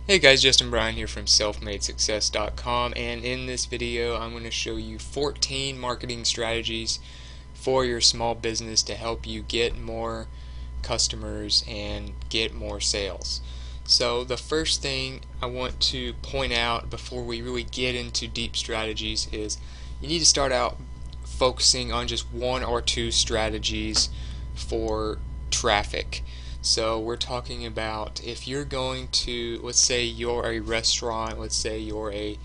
Hey guys, Justin Bryan here from selfmadesuccess.com, and in this video I'm going to show you 14 marketing strategies for your small business to help you get more customers and get more sales. So the first thing I want to point out before we really get into deep strategies is you need to start out focusing on just one or two strategies for traffic. So we're talking about if you're going to, let's say you're a restaurant, let's say you're a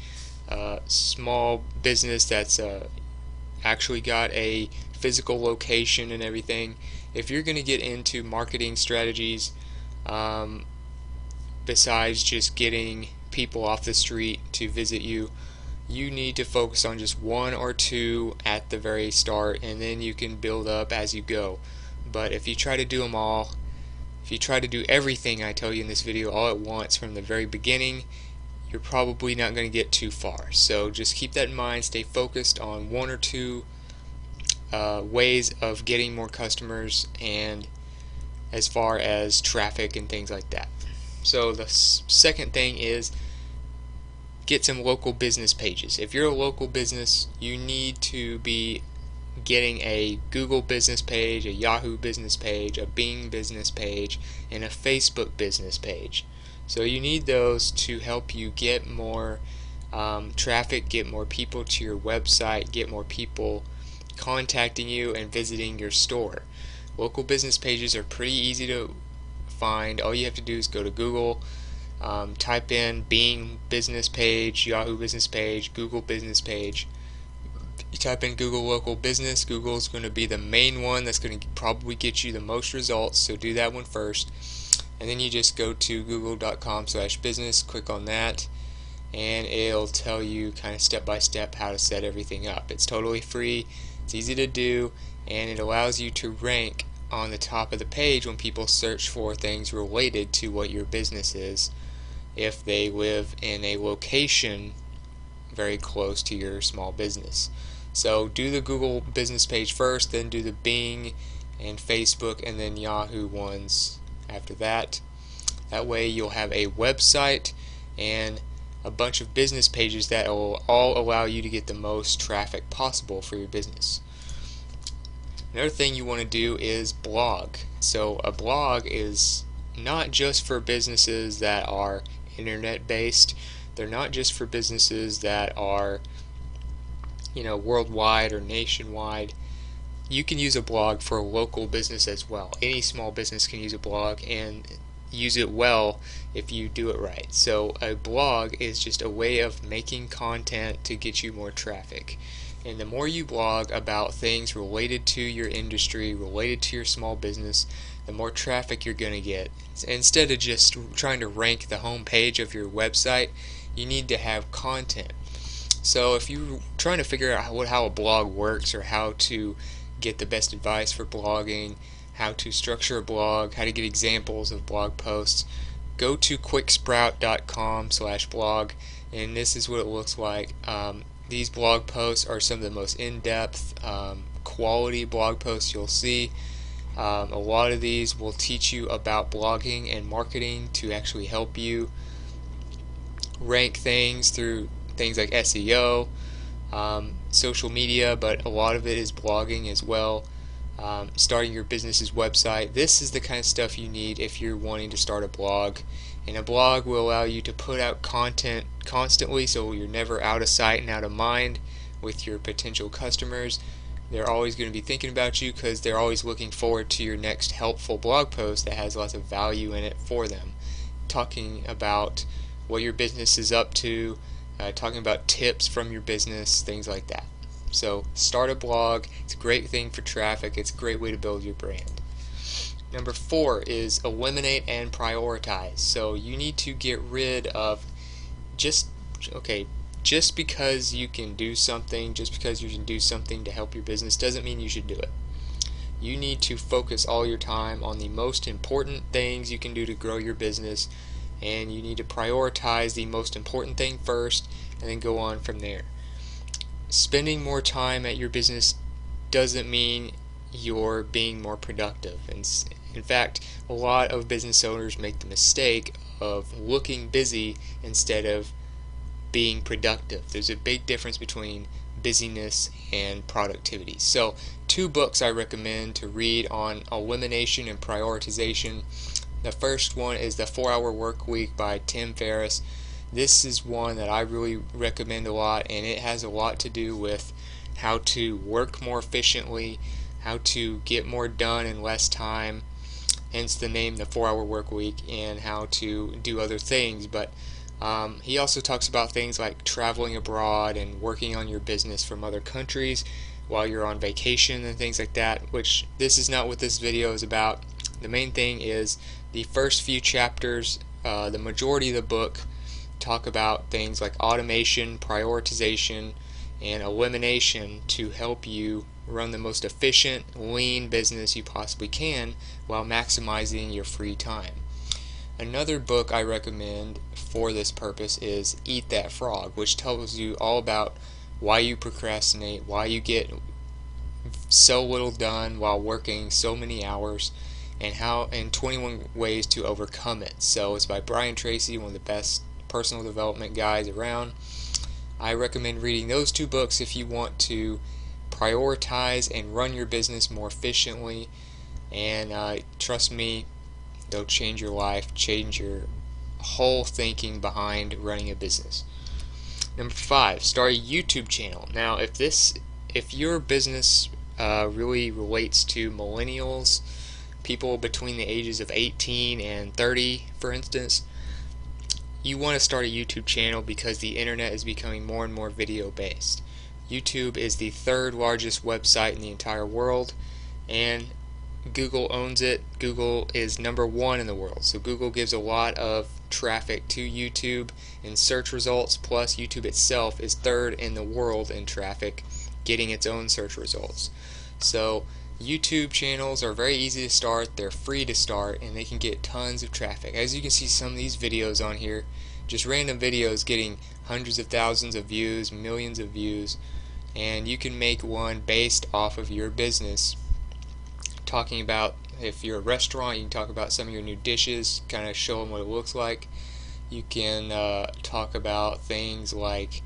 small business that's actually got a physical location and everything. If you're going to get into marketing strategies, um, besides just getting people off the street to visit you, you need to focus on just one or two at the very start, and then you can build up as you go. But if you try to do them all, if you try to do everything I tell you in this video all at once from the very beginning, you're probably not going to get too far. So just keep that in mind. Stay focused on one or two ways of getting more customers, and as far as traffic and things like that. So the second thing is get some local business pages. If you're a local business, you need to be getting a Google business page, a Yahoo business page, a Bing business page, and a Facebook business page. So you need those to help you get more traffic, get more people to your website, get more people contacting you and visiting your store. Local business pages are pretty easy to find. All you have to do is go to Google, type in Bing business page, Yahoo business page, Google business page. You type in Google local business. Google is going to be the main one that's going to probably get you the most results, so do that one first. And then you just go to google.com/business, click on that, and it'll tell you kind of step by step how to set everything up. It's totally free, it's easy to do, and it allows you to rank on the top of the page when people search for things related to what your business is, if they live in a location very close to your small business. So do the Google business page first, then do the Bing and Facebook and then Yahoo ones after that. That way you'll have a website and a bunch of business pages that will all allow you to get the most traffic possible for your business. Another thing you want to do is blog. So a blog is not just for businesses that are internet based. They're not just for businesses that are, worldwide or nationwide. You can use a blog for a local business as well. Any small business can use a blog and use it well if you do it right. So a blog is just a way of making content to get you more traffic. And the more you blog about things related to your industry, related to your small business, the more traffic you're going to get. Instead of just trying to rank the home page of your website, you need to have content. So if you're trying to figure out how a blog works, or how to get the best advice for blogging, how to structure a blog, how to get examples of blog posts, go to quicksprout.com/blog, and this is what it looks like. These blog posts are some of the most in-depth, quality blog posts you'll see. A lot of these will teach you about blogging and marketing to actually help you rank things through things like SEO, social media, but a lot of it is blogging as well. Starting your business's website. This is the kind of stuff you need if you're wanting to start a blog. And a blog will allow you to put out content constantly, so you're never out of sight and out of mind with your potential customers. They're always going to be thinking about you because they're always looking forward to your next helpful blog post that has lots of value in it for them. Talking about what your business is up to, talking about tips from your business, things like that. So start a blog. It's a great thing for traffic. It's a great way to build your brand. Number 4 is eliminate and prioritize. So you need to get rid of just because you can do something, just because you can do something to help your business doesn't mean you should do it. You need to focus all your time on the most important things you can do to grow your business, and you need to prioritize the most important thing first and then go on from there. Spending more time at your business doesn't mean you're being more productive, and In fact, a lot of business owners make the mistake of looking busy instead of being productive. There's a big difference between busyness and productivity. So, two books I recommend to read on elimination and prioritization. The first one is The 4-Hour Work Week by Tim Ferriss. This is one that I really recommend a lot, and it has a lot to do with how to work more efficiently, how to get more done in less time, hence the name The 4-Hour Work Week, and how to do other things. But he also talks about things like traveling abroad and working on your business from other countries while you're on vacation and things like that, which this is not what this video is about. The main thing is the first few chapters, the majority of the book, talk about things like automation, prioritization, and elimination to help you run the most efficient, lean business you possibly can while maximizing your free time. Another book I recommend for this purpose is Eat That Frog, which tells you all about why you procrastinate, why you get so little done while working so many hours, and 21 ways to overcome it. So it's by Brian Tracy, one of the best personal development guys around. I recommend reading those two books if you want to prioritize and run your business more efficiently, and trust me, they'll change your life, change your whole thinking behind running a business. Number 5, start a YouTube channel. Now, if your business really relates to millennials, people between the ages of 18 and 30, for instance, you want to start a YouTube channel because the internet is becoming more and more video based. YouTube is the 3rd largest website in the entire world, and Google owns it. Google is number 1 in the world. So Google gives a lot of traffic to YouTube in search results, plus YouTube itself is 3rd in the world in traffic, getting its own search results. So YouTube channels are very easy to start, they're free to start, and they can get tons of traffic. As you can see, some of these videos on here, just random videos getting hundreds of thousands of views, millions of views, and you can make one based off of your business. Talking about, if you're a restaurant, you can talk about some of your new dishes, kind of show them what it looks like. You can talk about things like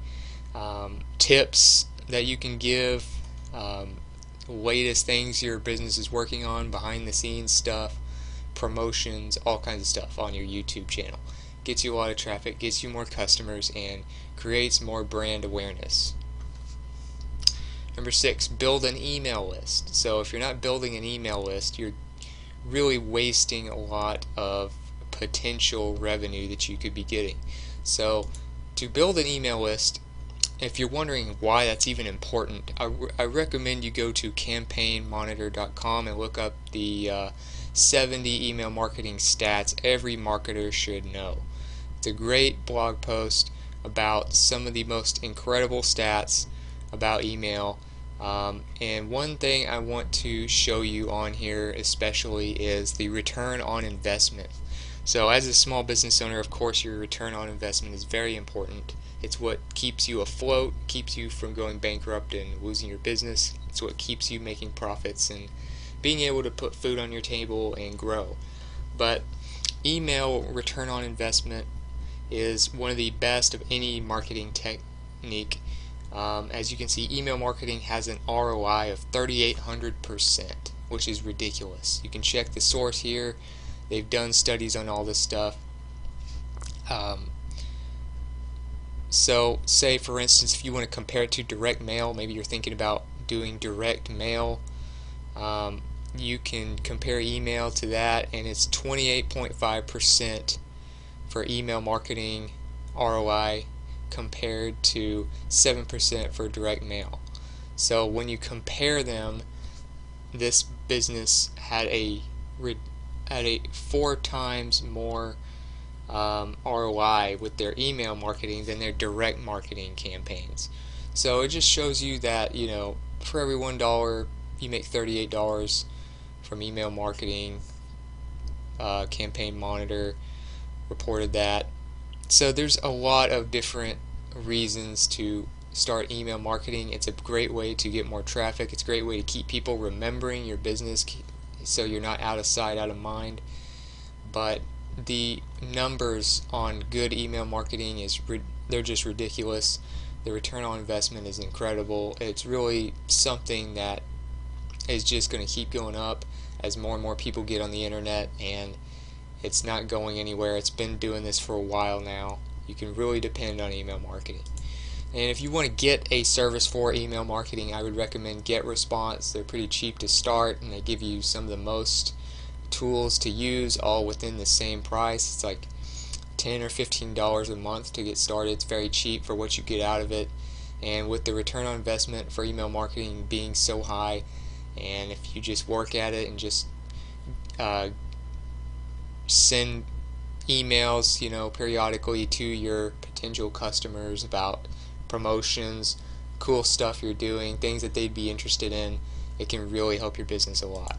tips that you can give, latest things your business is working on, behind the scenes stuff, promotions, all kinds of stuff on your YouTube channel. Gets you a lot of traffic, gets you more customers, and creates more brand awareness. Number 6, build an email list. So if you're not building an email list, you're really wasting a lot of potential revenue that you could be getting. So to build an email list, if you're wondering why that's even important, I recommend you go to campaignmonitor.com and look up the 70 email marketing stats every marketer should know. It's a great blog post about some of the most incredible stats about email. And one thing I want to show you on here especially is the return on investment. So as a small business owner, of course, your return on investment is very important. It's what keeps you afloat, keeps you from going bankrupt and losing your business. It's what keeps you making profits and being able to put food on your table and grow. But email return on investment is one of the best of any marketing technique. As you can see, email marketing has an ROI of 3,800%, which is ridiculous. You can check the source here. They've done studies on all this stuff. So say, for instance, if you want to compare it to direct mail, maybe you're thinking about doing direct mail, you can compare email to that, and it's 28.5% for email marketing ROI compared to 7% for direct mail. So when you compare them, this business had a 4 times more ROI with their email marketing than their direct marketing campaigns. So it just shows you that, you know, for every $1 you make $38 from email marketing. Campaign Monitor reported that. So there's a lot of different reasons to start email marketing. It's a great way to get more traffic. It's a great way to keep people remembering your business, so you're not out of sight, out of mind. But the numbers on good email marketing they're just ridiculous. The return on investment is incredible. It's really something that is just going to keep going up as more and more people get on the internet, and it's not going anywhere. It's been doing this for a while now. You can really depend on email marketing. And if you want to get a service for email marketing, I would recommend GetResponse. They're pretty cheap to start, and they give you some of the most tools to use, all within the same price. It's like $10 or $15 a month to get started. It's very cheap for what you get out of it, and with the return on investment for email marketing being so high, and if you just work at it and just send emails, periodically to your potential customers about promotions, cool stuff you're doing, things that they'd be interested in, it can really help your business a lot.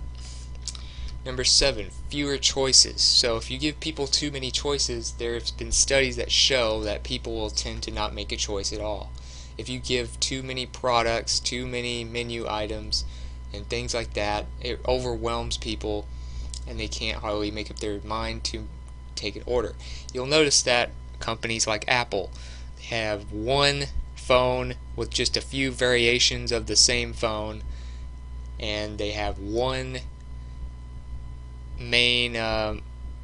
Number 7, fewer choices. So if you give people too many choices, there's been studies that show that people will tend to not make a choice at all. If you give too many products, too many menu items, and things like that, it overwhelms people and they can't hardly make up their mind to take an order. You'll notice that companies like Apple have one phone with just a few variations of the same phone, and they have one main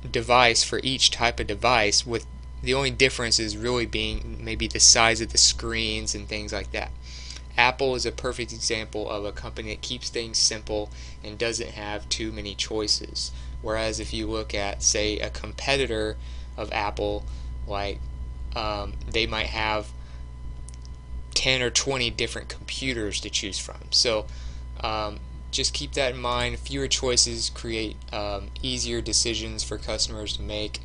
device for each type of device, with the only difference is really being maybe the size of the screens and things like that. Apple is a perfect example of a company that keeps things simple and doesn't have too many choices. Whereas if you look at, say, a competitor of Apple, like they might have 10 or 20 different computers to choose from. So just keep that in mind. Fewer choices create easier decisions for customers to make.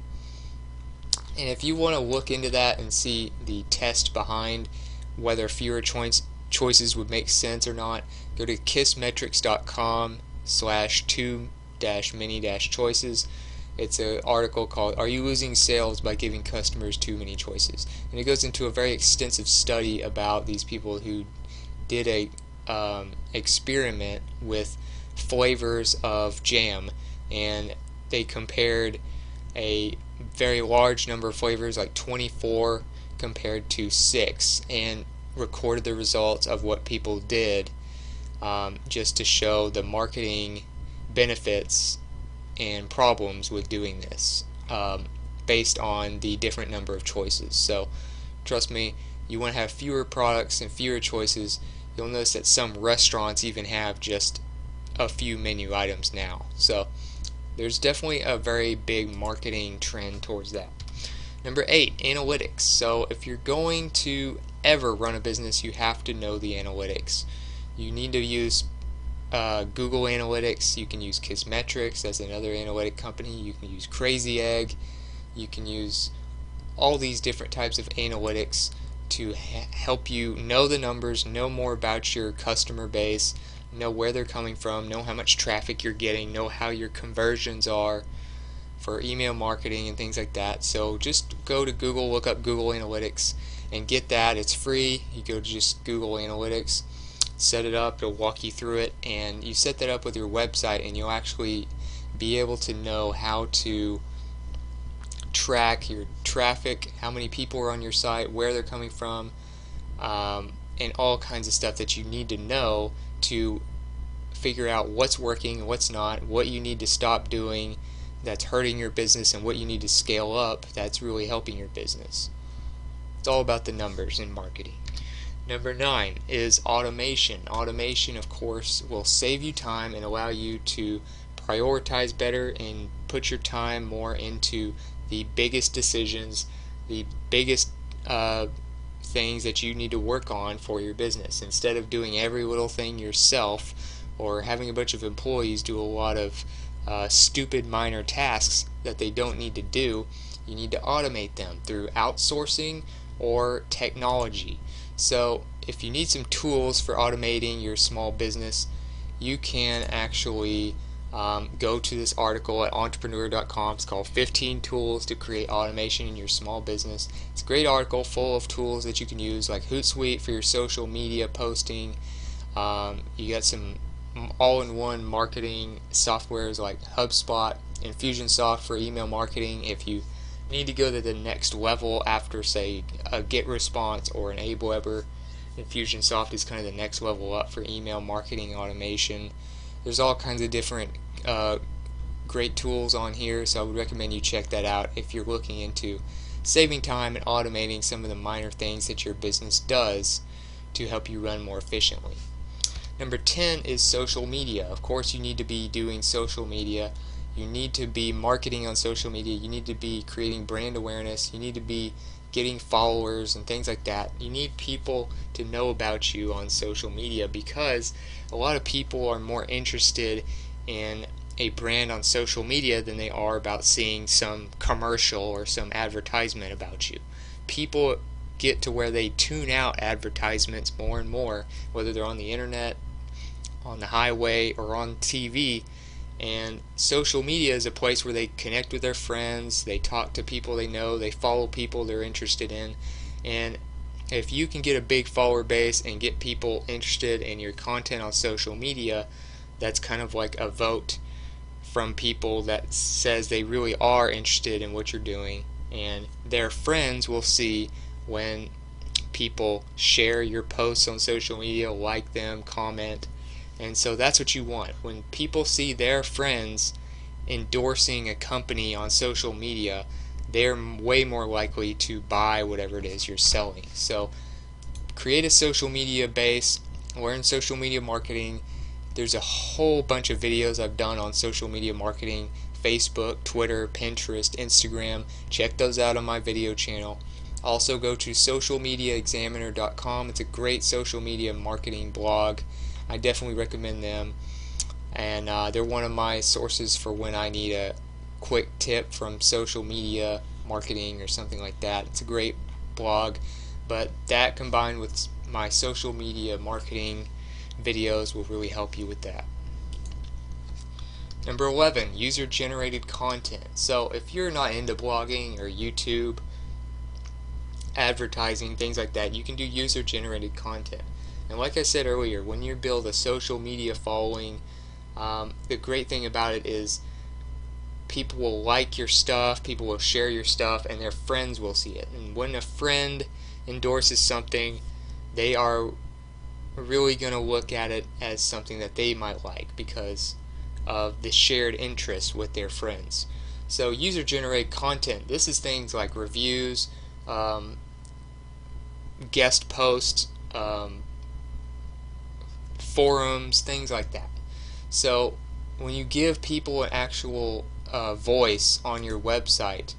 And if you want to look into that and see the test behind whether fewer choices would make sense or not, go to kissmetrics.com/2-many-choices. It's an article called "Are You Losing Sales by Giving Customers Too Many Choices?" And it goes into a very extensive study about these people who did a experiment with flavors of jam, and they compared a very large number of flavors, like 24 compared to 6, and recorded the results of what people did, just to show the marketing benefits and problems with doing this, based on the different number of choices. So trust me, you want to have fewer products and fewer choices. You'll notice that some restaurants even have just a few menu items now. So there's definitely a very big marketing trend towards that. Number 8, analytics. So if you're going to ever run a business, you have to know the analytics. You need to use Google Analytics. You can use Kissmetrics as another analytic company. You can use Crazy Egg. You can use all these different types of analytics to help you know the numbers, know more about your customer base, know where they're coming from, know how much traffic you're getting, know how your conversions are for email marketing and things like that. So just go to Google, look up Google Analytics and get that. It's free. You go to just Google Analytics, set it up, it'll walk you through it, and you set that up with your website and you'll actually be able to know how to track your traffic, how many people are on your site, where they're coming from, and all kinds of stuff that you need to know to figure out what's working and what's not, what you need to stop doing that's hurting your business, and what you need to scale up that's really helping your business. It's all about the numbers in marketing. Number 9 is automation. Automation, of course, will save you time and allow you to prioritize better and put your time more into the biggest decisions, the biggest things that you need to work on for your business. Instead of doing every little thing yourself or having a bunch of employees do a lot of stupid minor tasks that they don't need to do, you need to automate them through outsourcing or technology. So if you need some tools for automating your small business, you can actually go to this article at entrepreneur.com. It's called 15 Tools to Create Automation in Your Small Business. It's a great article full of tools that you can use, like Hootsuite for your social media posting. You got some all-in-one marketing softwares like HubSpot, Infusionsoft for email marketing. If you need to go to the next level after, say, a GetResponse or an Aweber, Infusionsoft is kind of the next level up for email marketing automation. There's all kinds of different great tools on here, so I would recommend you check that out if you're looking into saving time and automating some of the minor things that your business does to help you run more efficiently. Number 10 is social media. Of course, you need to be doing social media. You need to be marketing on social media. You need to be creating brand awareness. You need to be getting followers and things like that. You need people to know about you on social media, because a lot of people are more interested in a brand on social media than they are about seeing some commercial or some advertisement about you. People get to where they tune out advertisements more and more, whether they're on the internet, on the highway, or on TV. And social media is a place where they connect with their friends, they talk to people they know, they follow people they're interested in. And if you can get a big follower base and get people interested in your content on social media, that's kind of like a vote from people that says they really are interested in what you're doing. And their friends will see when people share your posts on social media, like them, comment. And so that's what you want. When people see their friends endorsing a company on social media, they're way more likely to buy whatever it is you're selling. So create a social media base, learn social media marketing. There's a whole bunch of videos I've done on social media marketing: Facebook, Twitter, Pinterest, Instagram. Check those out on my video channel. Also go to socialmediaexaminer.com. It's a great social media marketing blog. I definitely recommend them. And they're one of my sources for when I need a quick tip from social media marketing or something like that. It's a great blog. But that combined with my social media marketing videos will really help you with that. Number 11, user-generated content. So if you're not into blogging or YouTube, advertising, things like that, you can do user-generated content. And like I said earlier, when you build a social media following, the great thing about it is people will like your stuff, people will share your stuff, and their friends will see it. And when a friend endorses something, they are really going to look at it as something that they might like because of the shared interest with their friends. So user-generated content, this is things like reviews, guest posts, forums, things like that. So when you give people an actual voice on your website,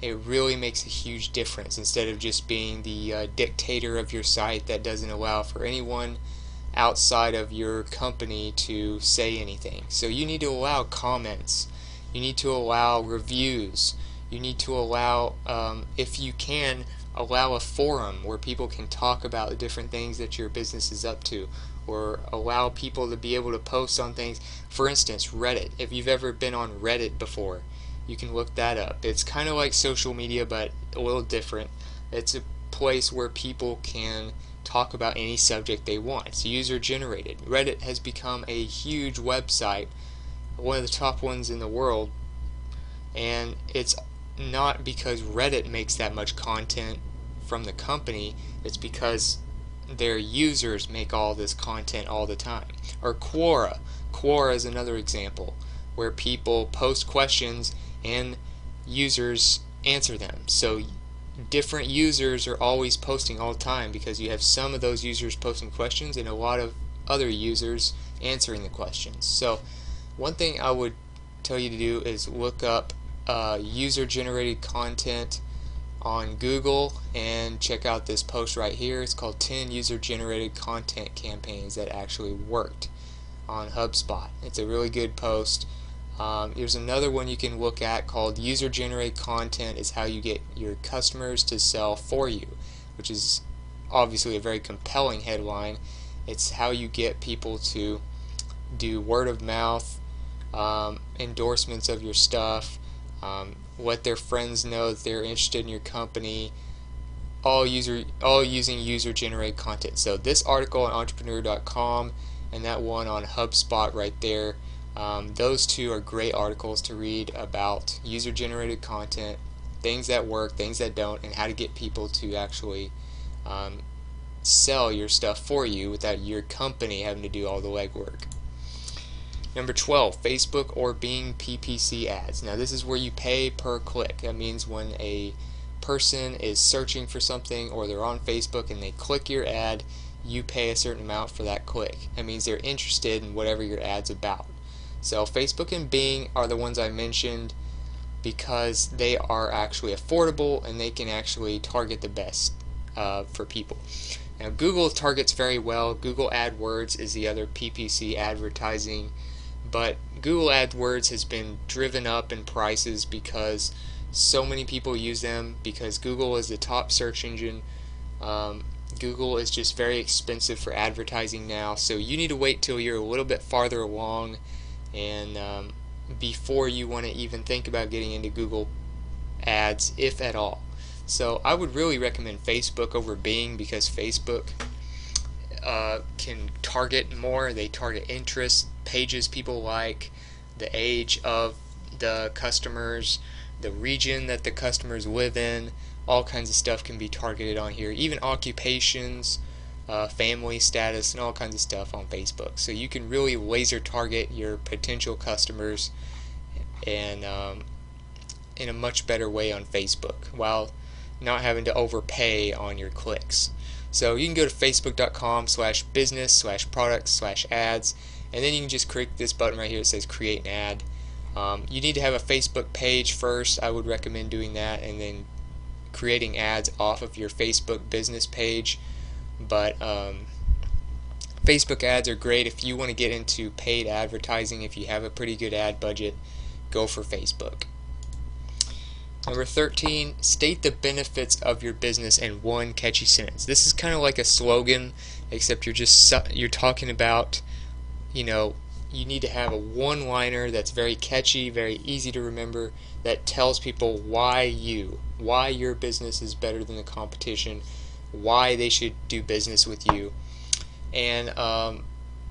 it really makes a huge difference, instead of just being the dictator of your site that doesn't allow for anyone outside of your company to say anything. So you need to allow comments, you need to allow reviews, you need to allow, if you can, allow a forum where people can talk about the different things that your business is up to, or allow people to be able to post on things. For instance, Reddit. If you've ever been on Reddit before, you can look that up. It's kind of like social media, but a little different. It's a place where people can talk about any subject they want. It's user generated. Reddit has become a huge website, one of the top ones in the world, and it's not because Reddit makes that much content from the company, it's because their users make all this content all the time. Or Quora. Quora is another example where people post questions and users answer them. So different users are always posting all the time because you have some of those users posting questions and a lot of other users answering the questions. So one thing I would tell you to do is look up user-generated content on Google and check out this post right here. It's called 10 user-generated content campaigns that actually worked on HubSpot. It's a really good post. There's another one you can look at called user-generated content is how you get your customers to sell for you, which is obviously a very compelling headline. It's how you get people to do word of mouth, endorsements of your stuff, let their friends know that they're interested in your company, all using user-generated content. So this article on entrepreneur.com and that one on HubSpot right there. Those two are great articles to read about user-generated content, things that work, things that don't, and how to get people to actually sell your stuff for you without your company having to do all the legwork. Number 12, Facebook or Bing PPC ads. Now this is where you pay per click. That means when a person is searching for something or they're on Facebook and they click your ad, you pay a certain amount for that click. That means they're interested in whatever your ad's about. So Facebook and Bing are the ones I mentioned because they are actually affordable and they can actually target the best for people. Now Google targets very well. Google AdWords is the other PPC advertising, but Google AdWords has been driven up in prices because so many people use them, because Google is the top search engine. Google is just very expensive for advertising now, so you need to wait till you're a little bit farther along and before you want to even think about getting into Google ads, if at all. So I would really recommend Facebook over Bing because Facebook can target more. They target interests, pages people like, the age of the customers, the region that the customers live in. All kinds of stuff can be targeted on here, even occupations, family status, and all kinds of stuff on Facebook. So you can really laser target your potential customers and in a much better way on Facebook while not having to overpay on your clicks. So you can go to facebook.com/business/products/ads, and then you can just click this button right here that says create an ad. You need to have a Facebook page first. I would recommend doing that and then creating ads off of your Facebook business page. But Facebook ads are great if you want to get into paid advertising. If you have a pretty good ad budget, go for Facebook. Number 13, state the benefits of your business in one catchy sentence. This is kind of like a slogan, except you're talking about, you need to have a one-liner that's very catchy, very easy to remember, that tells people why your business is better than the competition, why they should do business with you. And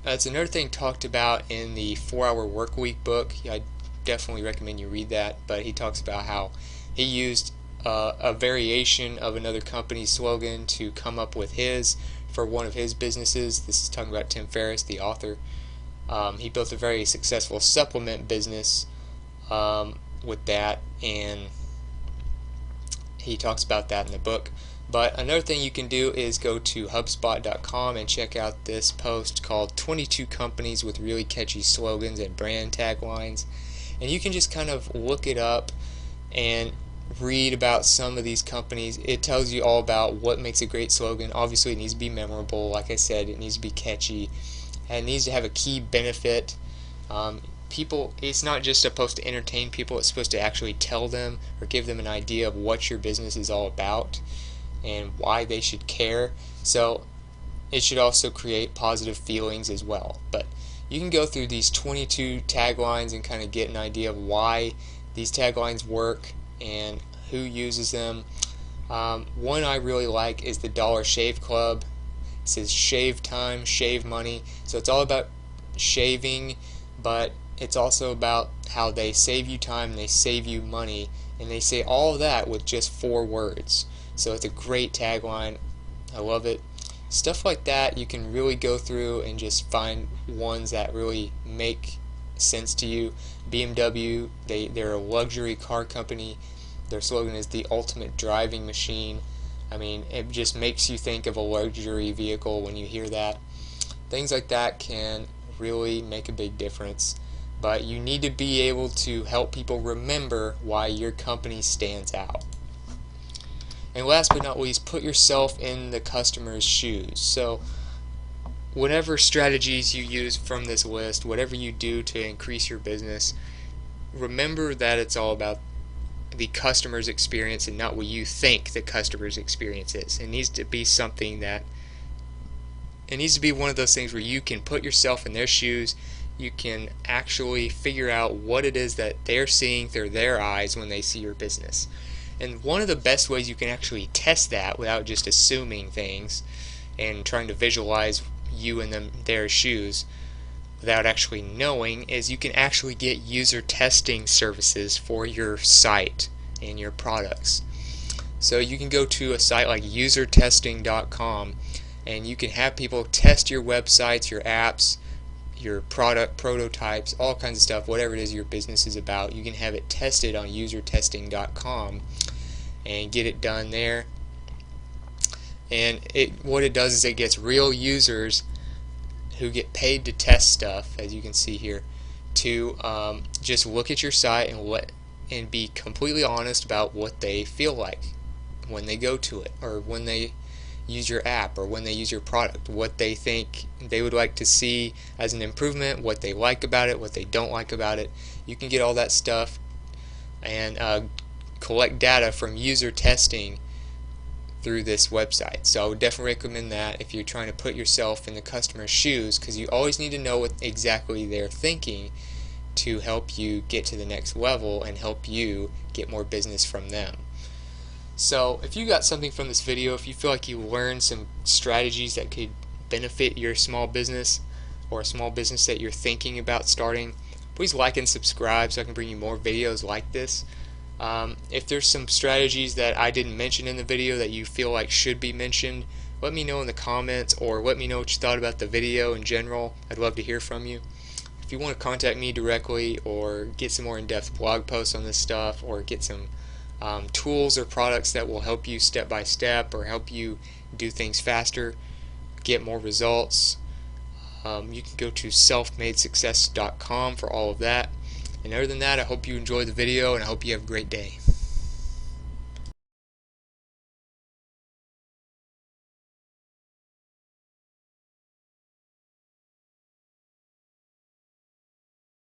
that's another thing talked about in the 4-Hour Workweek book. I definitely recommend you read that, but he talks about how he used a variation of another company's slogan to come up with his for one of his businesses. This is talking about Tim Ferriss, the author. He built a very successful supplement business with that, and he talks about that in the book. But another thing you can do is go to HubSpot.com and check out this post called 22 Companies with Really Catchy Slogans and Brand Taglines. And you can just kind of look it up and read about some of these companies. It tells you all about what makes a great slogan. Obviously it needs to be memorable, like I said, it needs to be catchy, and it needs to have a key benefit. It's not just supposed to entertain people, it's supposed to actually tell them or give them an idea of what your business is all about and why they should care. So it should also create positive feelings as well. But you can go through these 22 taglines and kind of get an idea of why these taglines work and who uses them. One I really like is the Dollar Shave Club. It says shave time, shave money. So it's all about shaving, but it's also about how they save you time and they save you money, and they say all of that with just 4 words. So it's a great tagline. I love it. Stuff like that you can really go through and just find ones that really make sense to you. BMW, they're a luxury car company. Their slogan is the ultimate driving machine. I mean, it just makes you think of a luxury vehicle when you hear that. Things like that can really make a big difference. But you need to be able to help people remember why your company stands out. And last but not least, put yourself in the customer's shoes. So whatever strategies you use from this list, whatever you do to increase your business, remember that it's all about the customer's experience and not what you think the customer's experience is. It needs to be something that, it needs to be one of those things where you can put yourself in their shoes. You can actually figure out what it is that they're seeing through their eyes when they see your business. And one of the best ways you can actually test that without just assuming things and trying to visualize you in their shoes without actually knowing is you can actually get user testing services for your site and your products. So you can go to a site like usertesting.com and you can have people test your websites, your apps, your product prototypes, all kinds of stuff, whatever it is your business is about. You can have it tested on usertesting.com and get it done there. And what it does is it gets real users who get paid to test stuff, as you can see here, to just look at your site and be completely honest about what they feel like when they go to it, or when they use your app, or when they use your product, what they think they would like to see as an improvement, what they like about it, what they don't like about it. You can get all that stuff and collect data from user testing through this website. So I would definitely recommend that if you're trying to put yourself in the customer's shoes, because you always need to know what exactly they're thinking to help you get to the next level and help you get more business from them. So if you got something from this video, if you feel like you learned some strategies that could benefit your small business or a small business that you're thinking about starting, please like and subscribe so I can bring you more videos like this. If there's some strategies that I didn't mention in the video that you feel like should be mentioned, let me know in the comments, or let me know what you thought about the video in general. I'd love to hear from you. If you want to contact me directly or get some more in-depth blog posts on this stuff, or get some tools or products that will help you step by step or help you do things faster, get more results, you can go to selfmadesuccess.com for all of that. And other than that, I hope you enjoyed the video and I hope you have a great day.